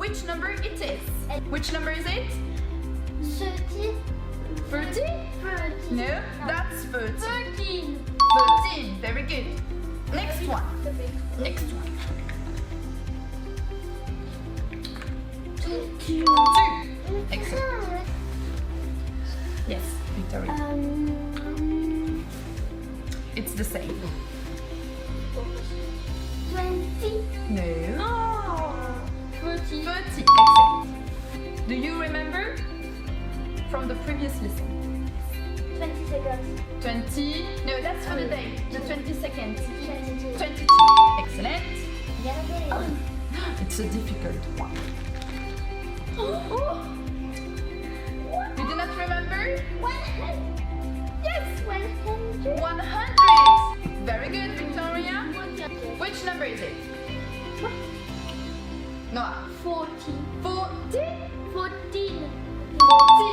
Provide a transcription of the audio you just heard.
which number it is. Which number is it? 30. 30? 30. No, that's 30. 13. 13, very good. Next one. Next one. 2. 2. Excellent. Yes, Victoria. It's the same. 20. No. Oh. 30. 30. Excellent. Do you remember from the previous lesson? 20 seconds. 20. No, that's for the day. The 22nd. 22. 22. Excellent. Oh. It's a difficult one. You do not remember? 100. Yes. 100. 100. Very good, Victoria. Which number is it? Noah. 40. 40. 14. 14.